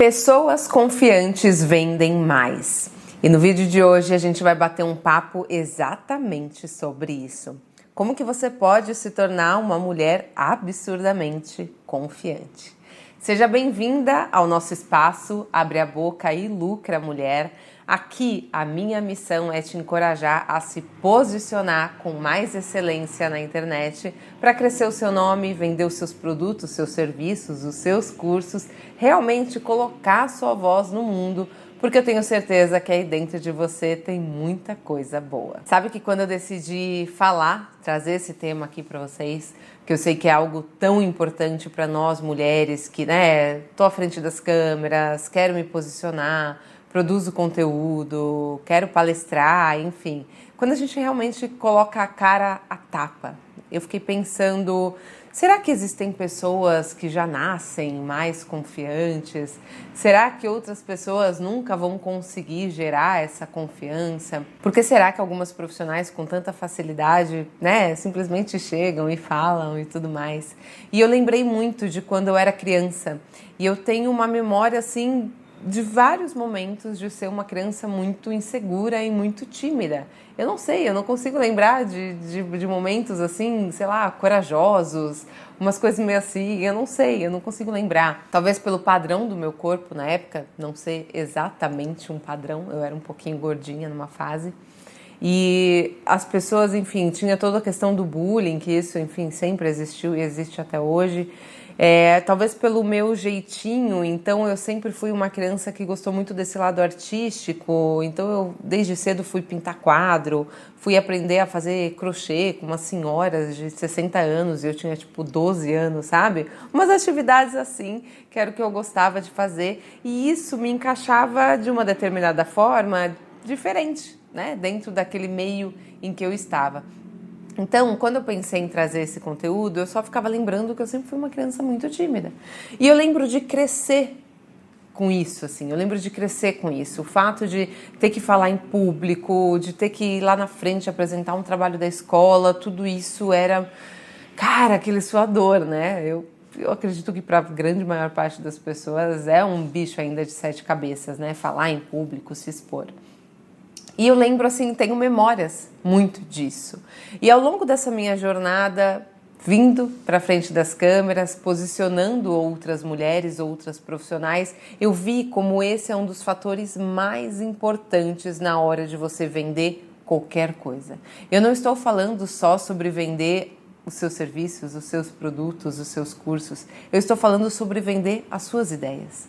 Pessoas confiantes vendem mais. E no vídeo de hoje a gente vai bater um papo exatamente sobre isso. Como que você pode se tornar uma mulher absurdamente confiante? Seja bem-vinda ao nosso espaço Abre a Boca e Lucra Mulher. Aqui a minha missão é te encorajar a se posicionar com mais excelência na internet para crescer o seu nome, vender os seus produtos, seus serviços, os seus cursos, realmente colocar a sua voz no mundo, porque eu tenho certeza que aí dentro de você tem muita coisa boa. Sabe que quando eu decidi trazer esse tema aqui para vocês, que eu sei que é algo tão importante para nós mulheres que, tô à frente das câmeras, quero me posicionar, produzo conteúdo, quero palestrar, enfim. Quando a gente realmente coloca a cara a tapa, eu fiquei pensando, será que existem pessoas que já nascem mais confiantes? Será que outras pessoas nunca vão conseguir gerar essa confiança? Por que será que algumas profissionais com tanta facilidade, simplesmente chegam e falam e tudo mais? E eu lembrei muito de quando eu era criança. E eu tenho uma memória, assim, de vários momentos de ser uma criança muito insegura e muito tímida. Eu não consigo lembrar de momentos assim, sei lá, corajosos, umas coisas meio assim, eu não consigo lembrar. Talvez pelo padrão do meu corpo na época, não ser exatamente um padrão, eu era um pouquinho gordinha numa fase. E as pessoas, enfim, tinha toda a questão do bullying, que isso, enfim, sempre existiu e existe até hoje. Talvez pelo meu jeitinho, então eu sempre fui uma criança que gostou muito desse lado artístico, então eu desde cedo fui pintar quadro, fui aprender a fazer crochê com umas senhoras de 60 anos e eu tinha tipo 12 anos, sabe? Umas atividades assim, que era o que eu gostava de fazer e isso me encaixava de uma determinada forma diferente, dentro daquele meio em que eu estava. Então, quando eu pensei em trazer esse conteúdo, eu só ficava lembrando que eu sempre fui uma criança muito tímida. E eu lembro de crescer com isso, assim, eu lembro de crescer com isso. O fato de ter que falar em público, de ter que ir lá na frente apresentar um trabalho da escola, tudo isso era, aquele suador, Eu acredito que para a grande maior parte das pessoas é um bicho ainda de 7 cabeças, Falar em público, se expor. E eu lembro, assim, tenho memórias muito disso. E ao longo dessa minha jornada, vindo para frente das câmeras, posicionando outras mulheres, outras profissionais, eu vi como esse é um dos fatores mais importantes na hora de você vender qualquer coisa. Eu não estou falando só sobre vender os seus serviços, os seus produtos, os seus cursos. Eu estou falando sobre vender as suas ideias.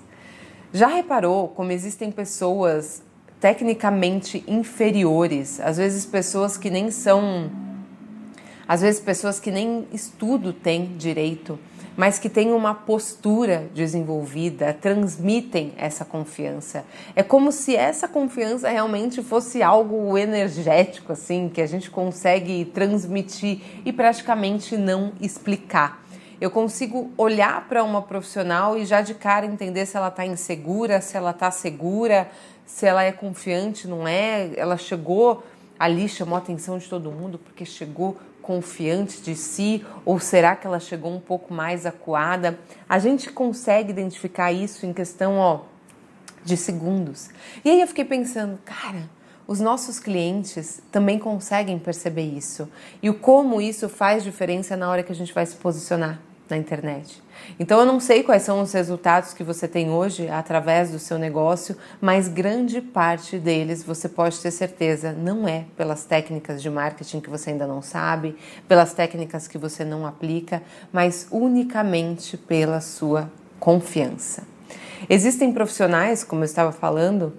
Já reparou como existem pessoas tecnicamente inferiores, às vezes pessoas que nem estudo têm direito, mas que têm uma postura desenvolvida, transmitem essa confiança. É como se essa confiança realmente fosse algo energético, assim, que a gente consegue transmitir e praticamente não explicar. Eu consigo olhar para uma profissional e já de cara entender se ela está insegura, se ela está segura, se ela é confiante, não é? Ela chegou ali, chamou a atenção de todo mundo porque chegou confiante de si, ou será que ela chegou um pouco mais acuada? A gente consegue identificar isso em questão, de segundos. E aí eu fiquei pensando, os nossos clientes também conseguem perceber isso. E o como isso faz diferença na hora que a gente vai se posicionar na internet. Então eu não sei quais são os resultados que você tem hoje através do seu negócio, mas grande parte deles, você pode ter certeza, não é pelas técnicas de marketing que você ainda não sabe, pelas técnicas que você não aplica, mas unicamente pela sua confiança. Existem profissionais, como eu estava falando,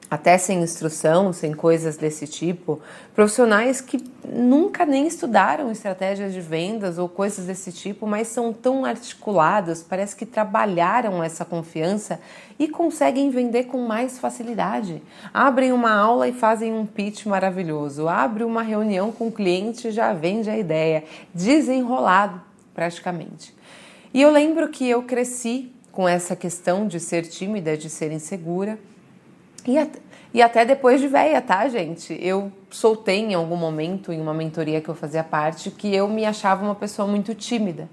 até sem instrução, sem coisas desse tipo, profissionais que nunca nem estudaram estratégias de vendas ou coisas desse tipo, mas são tão articulados, parece que trabalharam essa confiança e conseguem vender com mais facilidade. Abrem uma aula e fazem um pitch maravilhoso, abre uma reunião com o cliente e já vende a ideia, desenrolado praticamente. E eu lembro que eu cresci com essa questão de ser tímida, de ser insegura, e até depois de véia, tá, gente? Eu soltei em algum momento, em uma mentoria que eu fazia parte, que eu me achava uma pessoa muito tímida.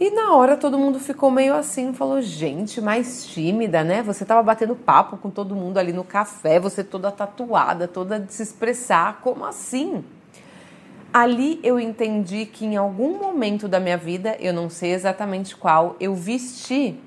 E na hora todo mundo ficou meio assim, falou, gente, mais tímida, né? Você tava batendo papo com todo mundo ali no café, você toda tatuada, toda de se expressar, como assim? Ali eu entendi que em algum momento da minha vida, eu não sei exatamente qual, eu vesti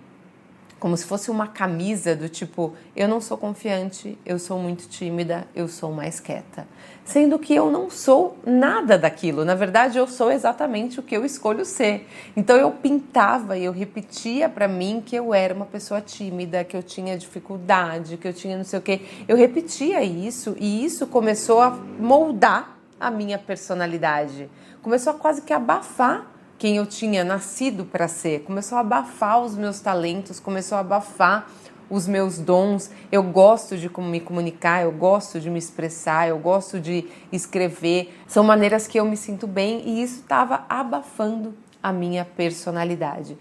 como se fosse uma camisa do tipo, eu não sou confiante, eu sou muito tímida, eu sou mais quieta. Sendo que eu não sou nada daquilo, na verdade eu sou exatamente o que eu escolho ser. Então eu pintava e eu repetia para mim que eu era uma pessoa tímida, que eu tinha dificuldade, que eu tinha não sei o quê. Eu repetia isso e isso começou a moldar a minha personalidade. Começou a quase que abafar quem eu tinha nascido para ser, começou a abafar os meus talentos, começou a abafar os meus dons. Eu gosto de me comunicar, eu gosto de me expressar, eu gosto de escrever. São maneiras que eu me sinto bem e isso estava abafando a minha personalidade.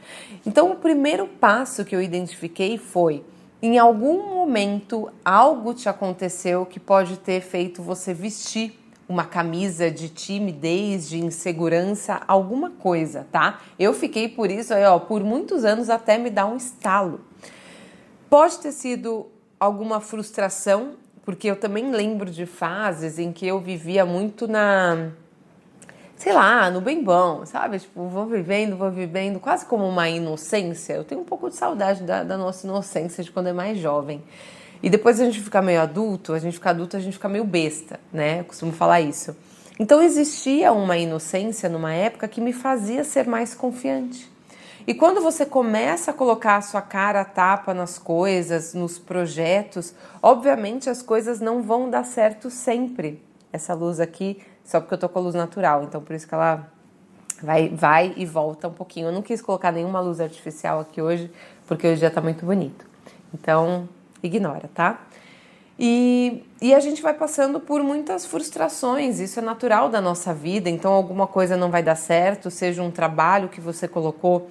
Então, o primeiro passo que eu identifiquei foi: em algum momento algo te aconteceu que pode ter feito você vestir uma camisa de timidez, de insegurança, alguma coisa, tá? Eu fiquei por isso aí, ó, por muitos anos até me dar um estalo. Pode ter sido alguma frustração, porque eu também lembro de fases em que eu vivia muito sei lá, no bem bom, sabe? Tipo, vou vivendo, quase como uma inocência. Eu tenho um pouco de saudade da nossa inocência de quando é mais jovem. E depois a gente fica meio adulto, a gente fica meio besta, né? Eu costumo falar isso. Então existia uma inocência numa época que me fazia ser mais confiante. E quando você começa a colocar a sua cara a tapa nas coisas, nos projetos, obviamente as coisas não vão dar certo sempre. Essa luz aqui, só porque eu tô com a luz natural, então por isso que ela vai e volta um pouquinho. Eu não quis colocar nenhuma luz artificial aqui hoje, porque hoje já tá muito bonito. Então, ignora, tá? E a gente vai passando por muitas frustrações, isso é natural da nossa vida, então alguma coisa não vai dar certo, seja um trabalho que você colocou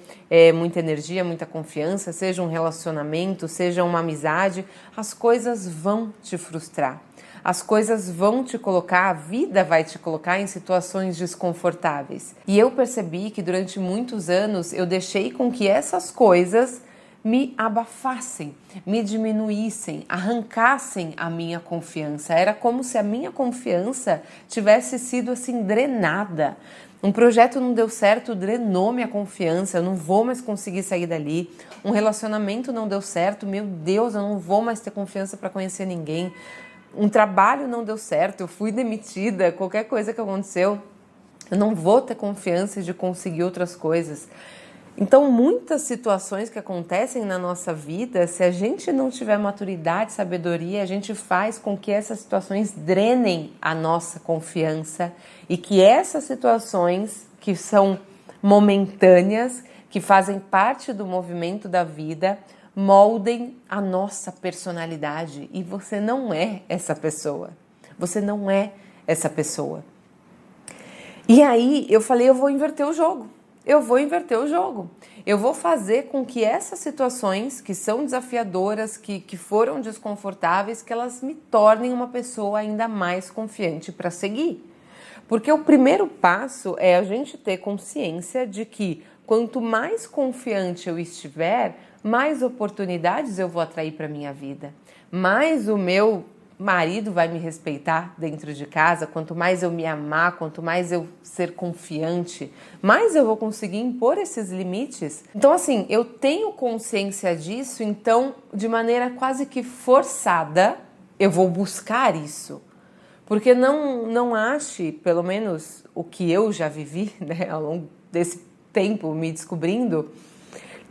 muita energia, muita confiança, seja um relacionamento, seja uma amizade, as coisas vão te frustrar. As coisas vão te colocar, a vida vai te colocar em situações desconfortáveis. E eu percebi que durante muitos anos eu deixei com que essas coisas me abafassem, me diminuíssem, arrancassem a minha confiança. Era como se a minha confiança tivesse sido assim drenada. Um projeto não deu certo, drenou minha confiança, eu não vou mais conseguir sair dali. Um relacionamento não deu certo, meu Deus, eu não vou mais ter confiança para conhecer ninguém. Um trabalho não deu certo, eu fui demitida, qualquer coisa que aconteceu, eu não vou ter confiança de conseguir outras coisas. Então, muitas situações que acontecem na nossa vida, se a gente não tiver maturidade, sabedoria, a gente faz com que essas situações drenem a nossa confiança e que essas situações que são momentâneas, que fazem parte do movimento da vida, moldem a nossa personalidade. E você não é essa pessoa. Você não é essa pessoa. E aí eu falei, eu vou inverter o jogo. Eu vou fazer com que essas situações que são desafiadoras, que foram desconfortáveis, que elas me tornem uma pessoa ainda mais confiante para seguir. Porque o primeiro passo é a gente ter consciência de que quanto mais confiante eu estiver, mais oportunidades eu vou atrair para minha vida. Mais o meu marido vai me respeitar dentro de casa, quanto mais eu me amar, quanto mais eu ser confiante, mais eu vou conseguir impor esses limites. Então, assim, eu tenho consciência disso, então, de maneira quase que forçada, eu vou buscar isso. Porque não ache, pelo menos o que eu já vivi, né, ao longo desse tempo me descobrindo,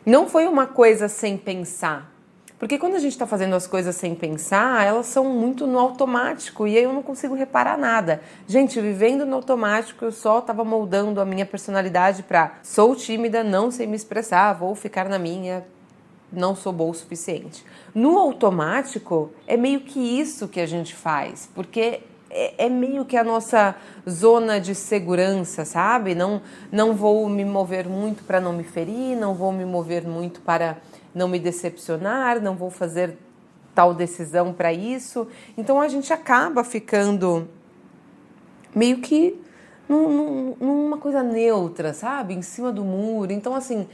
não foi uma coisa sem pensar. Porque quando a gente está fazendo as coisas sem pensar, elas são muito no automático e aí eu não consigo reparar nada. Gente, vivendo no automático, eu só estava moldando a minha personalidade para sou tímida, não sei me expressar, vou ficar na minha, não sou boa o suficiente. No automático, é meio que isso que a gente faz, porque é meio que a nossa zona de segurança, sabe? Não vou me mover muito para não me ferir, não vou me mover muito para não me decepcionar, não vou fazer tal decisão para isso. Então a gente acaba ficando meio que numa coisa neutra, sabe? Em cima do muro. Então, assim,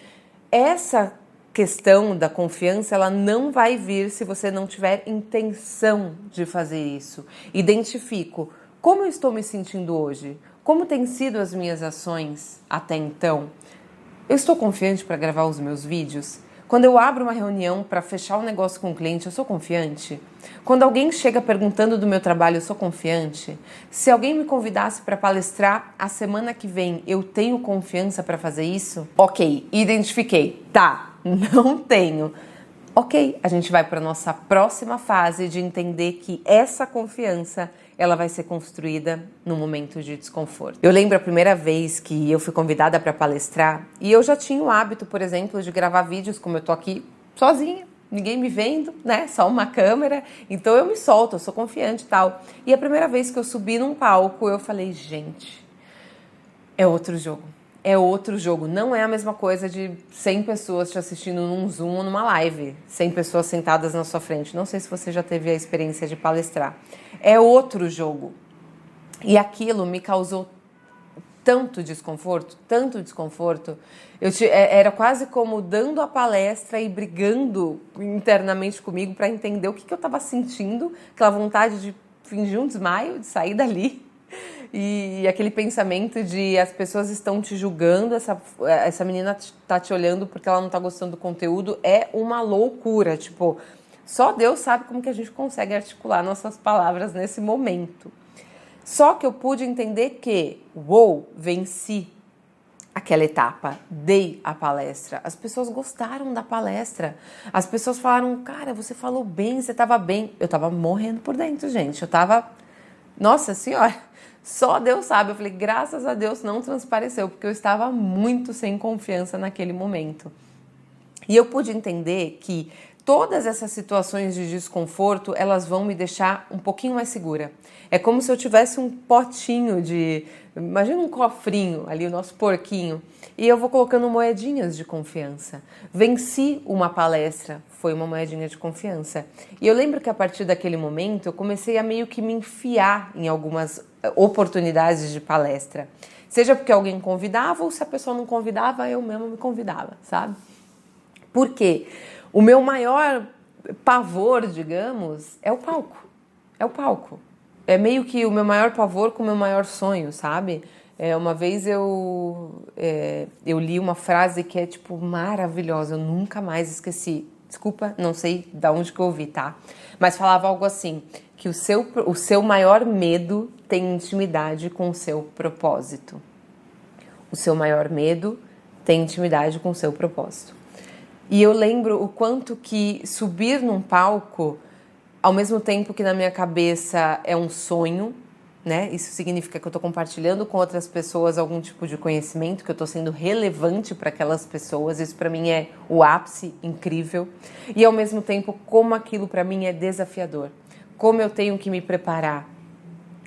essa questão da confiança, ela não vai vir se você não tiver intenção de fazer isso. Identifico como eu estou me sentindo hoje, como têm sido as minhas ações até então. Eu estou confiante para gravar os meus vídeos? Quando eu abro uma reunião para fechar um negócio com o cliente, eu sou confiante? Quando alguém chega perguntando do meu trabalho, eu sou confiante? Se alguém me convidasse para palestrar a semana que vem, eu tenho confiança para fazer isso? Ok, identifiquei. Tá, não tenho. Ok, a gente vai para a nossa próxima fase de entender que essa confiança ela vai ser construída no momento de desconforto. Eu lembro a primeira vez que eu fui convidada para palestrar e eu já tinha o hábito, por exemplo, de gravar vídeos como eu tô aqui sozinha, ninguém me vendo, né? Só uma câmera. Então eu me solto, eu sou confiante e tal. E a primeira vez que eu subi num palco, eu falei, gente, é outro jogo. É outro jogo. Não é a mesma coisa de 100 pessoas te assistindo num Zoom ou numa live. 100 pessoas sentadas na sua frente. Não sei se você já teve a experiência de palestrar. É outro jogo. E aquilo me causou tanto desconforto, tanto desconforto. Era quase como dando a palestra e brigando internamente comigo para entender o que eu estava sentindo. Aquela vontade de fingir um desmaio, de sair dali. E aquele pensamento de as pessoas estão te julgando, essa menina tá te olhando porque ela não tá gostando do conteúdo, é uma loucura. Tipo, só Deus sabe como que a gente consegue articular nossas palavras nesse momento. Só que eu pude entender que, venci aquela etapa, dei a palestra. As pessoas gostaram da palestra. As pessoas falaram, cara, você falou bem, você tava bem. Eu tava morrendo por dentro, gente. Eu tava, nossa senhora... Só Deus sabe. Eu falei, graças a Deus não transpareceu, porque eu estava muito sem confiança naquele momento. E eu pude entender que todas essas situações de desconforto, elas vão me deixar um pouquinho mais segura. É como se eu tivesse um potinho imagina um cofrinho ali, o nosso porquinho, e eu vou colocando moedinhas de confiança. Venci uma palestra, foi uma moedinha de confiança. E eu lembro que a partir daquele momento eu comecei a meio que me enfiar em algumas oportunidades de palestra. Seja porque alguém convidava ou se a pessoa não convidava, eu mesma me convidava, sabe? Por quê? O meu maior pavor, digamos, é o palco. É o palco. É meio que o meu maior pavor com o meu maior sonho, sabe? Uma vez eu li uma frase que é, tipo, maravilhosa. Eu nunca mais esqueci. Desculpa, não sei de onde que eu ouvi, tá? Mas falava algo assim, que o seu maior medo tem intimidade com o seu propósito. O seu maior medo tem intimidade com o seu propósito. E eu lembro o quanto que subir num palco, ao mesmo tempo que na minha cabeça é um sonho, né? Isso significa que eu estou compartilhando com outras pessoas algum tipo de conhecimento, que eu estou sendo relevante para aquelas pessoas. Isso para mim é o ápice, incrível. E ao mesmo tempo, como aquilo para mim é desafiador. Como eu tenho que me preparar.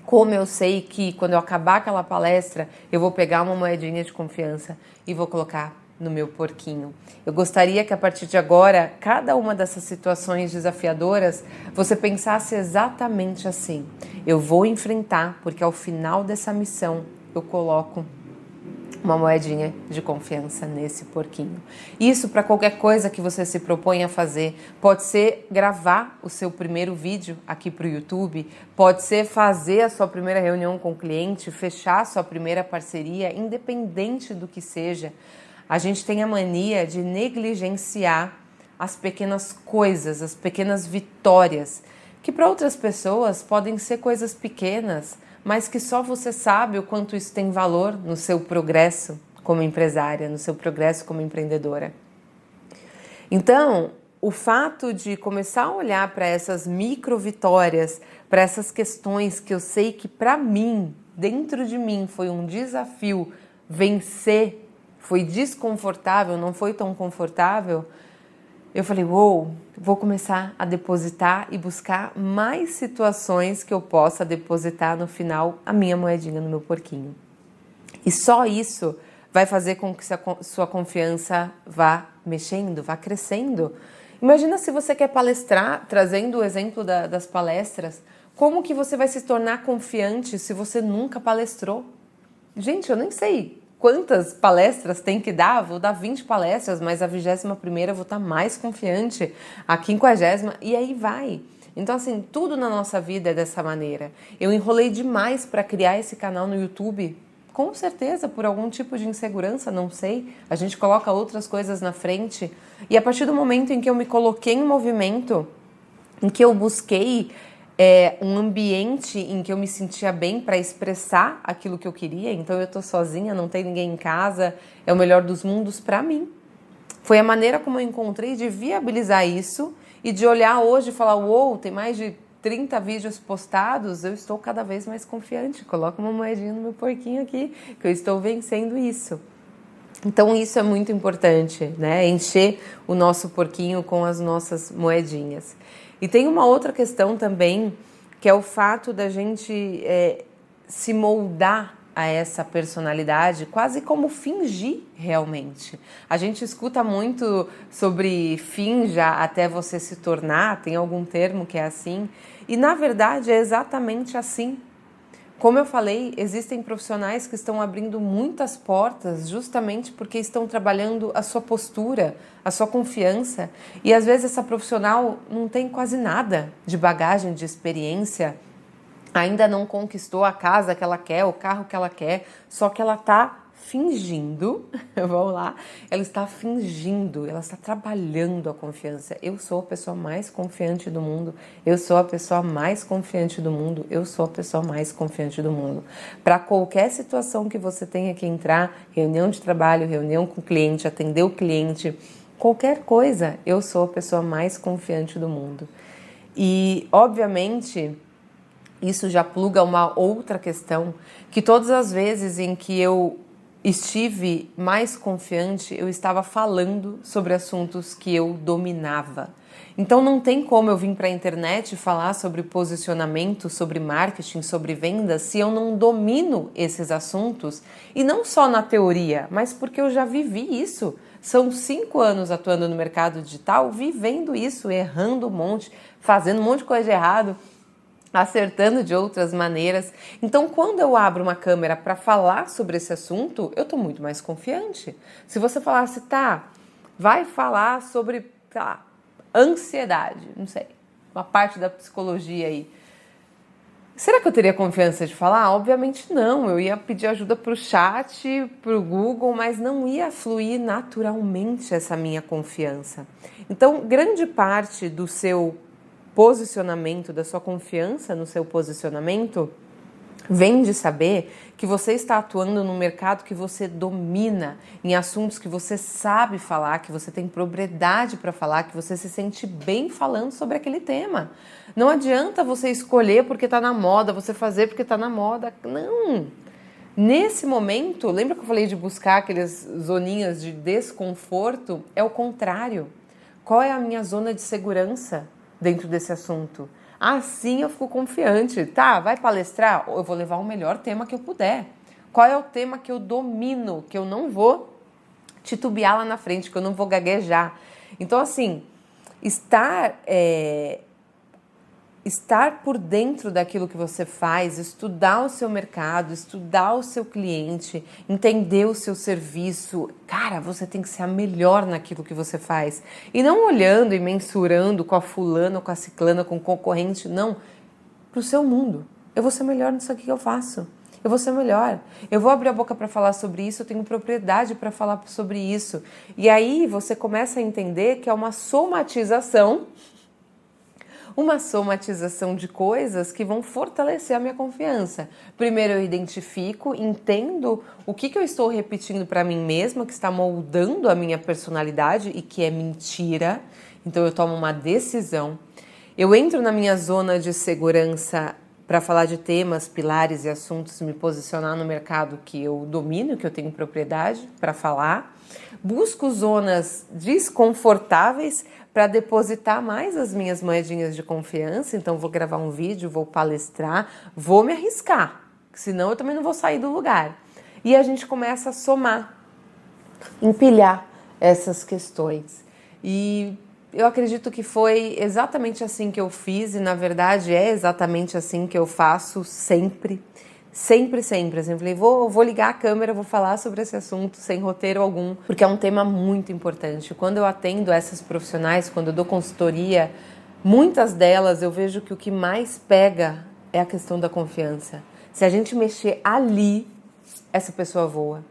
Como eu sei que quando eu acabar aquela palestra, eu vou pegar uma moedinha de confiança e vou colocar no meu porquinho. Eu gostaria que a partir de agora, cada uma dessas situações desafiadoras, você pensasse exatamente assim. Eu vou enfrentar, porque ao final dessa missão eu coloco uma moedinha de confiança nesse porquinho. Isso para qualquer coisa que você se propõe a fazer. Pode ser gravar o seu primeiro vídeo aqui para o YouTube, pode ser fazer a sua primeira reunião com o cliente, fechar a sua primeira parceria, independente do que seja. A gente tem a mania de negligenciar as pequenas coisas, as pequenas vitórias, que para outras pessoas podem ser coisas pequenas, mas que só você sabe o quanto isso tem valor no seu progresso como empresária, no seu progresso como empreendedora. Então, o fato de começar a olhar para essas micro vitórias, para essas questões que eu sei que para mim, dentro de mim, foi um desafio vencer, foi desconfortável, não foi tão confortável, eu falei, vou começar a depositar e buscar mais situações que eu possa depositar no final a minha moedinha no meu porquinho. E só isso vai fazer com que sua confiança vá mexendo, vá crescendo. Imagina se você quer palestrar, trazendo o exemplo das palestras, como que você vai se tornar confiante se você nunca palestrou? gente, eu nem sei quantas palestras tem que dar, vou dar 20 palestras, mas a 21ª eu vou estar mais confiante, a 50ª, e aí vai. Então, assim, tudo na nossa vida é dessa maneira. Eu enrolei demais para criar esse canal no YouTube, com certeza por algum tipo de insegurança, não sei. A gente coloca outras coisas na frente. E a partir do momento em que eu me coloquei em movimento, em que eu busquei um ambiente em que eu me sentia bem para expressar aquilo que eu queria, então eu tô sozinha, não tem ninguém em casa, é o melhor dos mundos para mim. Foi a maneira como eu encontrei de viabilizar isso e de olhar hoje e falar, uou, tem mais de 30 vídeos postados, eu estou cada vez mais confiante. Coloca uma moedinha no meu porquinho aqui, que eu estou vencendo isso. Então isso é muito importante, né? Encher o nosso porquinho com as nossas moedinhas. E tem uma outra questão também, que é o fato da gente se moldar a essa personalidade, quase como fingir realmente. A gente escuta muito sobre finja até você se tornar, tem algum termo que é assim, e na verdade é exatamente assim. Como eu falei, existem profissionais que estão abrindo muitas portas justamente porque estão trabalhando a sua postura, a sua confiança. E às vezes essa profissional não tem quase nada de bagagem, de experiência, ainda não conquistou a casa que ela quer, o carro que ela quer, só que ela está fingindo, vamos lá, ela está fingindo, ela está trabalhando a confiança. Eu sou a pessoa mais confiante do mundo, eu sou a pessoa mais confiante do mundo, eu sou a pessoa mais confiante do mundo. Para qualquer situação que você tenha que entrar, reunião de trabalho, reunião com o cliente, atender o cliente, qualquer coisa, eu sou a pessoa mais confiante do mundo. E, obviamente, isso já pluga uma outra questão, que todas as vezes em que eu estive mais confiante, eu estava falando sobre assuntos que eu dominava. Então não tem como eu vir para a internet falar sobre posicionamento, sobre marketing, sobre vendas, se eu não domino esses assuntos, e não só na teoria, mas porque eu já vivi isso. São 5 anos atuando no mercado digital, vivendo isso, errando um monte, fazendo um monte de coisa de errado, acertando de outras maneiras. Então, quando eu abro uma câmera para falar sobre esse assunto, eu estou muito mais confiante. Se você falasse, tá, vai falar sobre, tá, ansiedade, não sei, uma parte da psicologia aí. Será que eu teria confiança de falar? Obviamente não, eu ia pedir ajuda para o chat, para o Google, mas não ia fluir naturalmente essa minha confiança. Então, grande parte do seu posicionamento, da sua confiança no seu posicionamento, vem de saber que você está atuando num mercado que você domina, em assuntos que você sabe falar, que você tem propriedade para falar, que você se sente bem falando sobre aquele tema. Não adianta você escolher porque está na moda, você fazer porque está na moda. Não! Nesse momento, lembra que eu falei de buscar aquelas zoninhas de desconforto? É o contrário. Qual é a minha zona de segurança dentro desse assunto? Assim eu fico confiante. Tá, vai palestrar? Eu vou levar o melhor tema que eu puder. Qual é o tema que eu domino, que eu não vou titubear lá na frente, que eu não vou gaguejar? Então, assim, estar por dentro daquilo que você faz, estudar o seu mercado, estudar o seu cliente, entender o seu serviço. Cara, você tem que ser a melhor naquilo que você faz. E não olhando e mensurando com a fulana, com a ciclana, com o concorrente, não. Para o seu mundo. Eu vou ser melhor nisso aqui que eu faço. Eu vou ser melhor. Eu vou abrir a boca para falar sobre isso, eu tenho propriedade para falar sobre isso. E aí você começa a entender que é uma somatização de coisas que vão fortalecer a minha confiança. Primeiro eu identifico, entendo o que eu estou repetindo para mim mesma, que está moldando a minha personalidade e que é mentira. Então eu tomo uma decisão. Eu entro na minha zona de segurança para falar de temas, pilares e assuntos, me posicionar no mercado que eu domino, que eu tenho propriedade para falar. Busco zonas desconfortáveis para depositar mais as minhas moedinhas de confiança. Então vou gravar um vídeo, vou palestrar, vou me arriscar, senão eu também não vou sair do lugar. E a gente começa a somar, empilhar essas questões. E eu acredito que foi exatamente assim que eu fiz e, na verdade, é exatamente assim que eu faço sempre. Sempre, sempre. Assim, eu falei, vou ligar a câmera, vou falar sobre esse assunto sem roteiro algum, porque é um tema muito importante. Quando eu atendo essas profissionais, quando eu dou consultoria, muitas delas eu vejo que o que mais pega é a questão da confiança. Se a gente mexer ali, essa pessoa voa.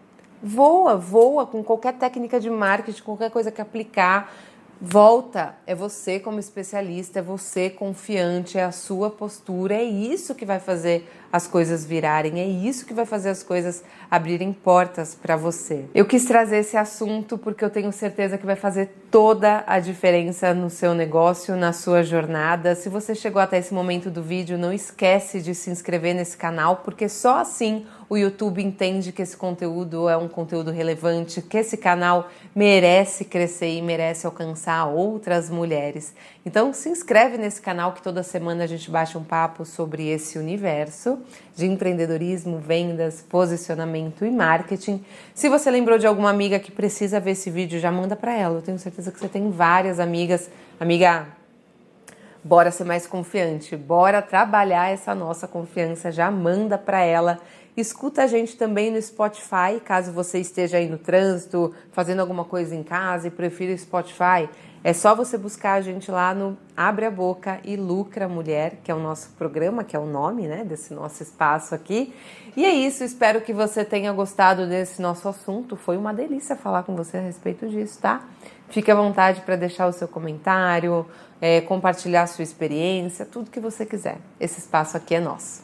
Voa com qualquer técnica de marketing, qualquer coisa que aplicar. Volta, é você como especialista, é você confiante, é a sua postura, é isso que vai fazer as coisas virarem, é isso que vai fazer as coisas abrirem portas para você. Eu quis trazer esse assunto porque eu tenho certeza que vai fazer toda a diferença no seu negócio, na sua jornada. Se você chegou até esse momento do vídeo, não esquece de se inscrever nesse canal, porque só assim o YouTube entende que esse conteúdo é um conteúdo relevante, que esse canal merece crescer e merece alcançar outras mulheres. Então se inscreve nesse canal que toda semana a gente bate um papo sobre esse universo de empreendedorismo, vendas, posicionamento e marketing. Se você lembrou de alguma amiga que precisa ver esse vídeo, já manda para ela. Eu tenho certeza que você tem várias amigas. Amiga, bora ser mais confiante, bora trabalhar essa nossa confiança, já manda para ela. Escuta a gente também no Spotify, caso você esteja aí no trânsito, fazendo alguma coisa em casa e prefira o Spotify. É só você buscar a gente lá no Abre a Boca e Lucra Mulher, que é o nosso programa, que é o nome, né, desse nosso espaço aqui. E é isso, espero que você tenha gostado desse nosso assunto. Foi uma delícia falar com você a respeito disso, tá? Fique à vontade para deixar o seu comentário, compartilhar a sua experiência, tudo que você quiser. Esse espaço aqui é nosso.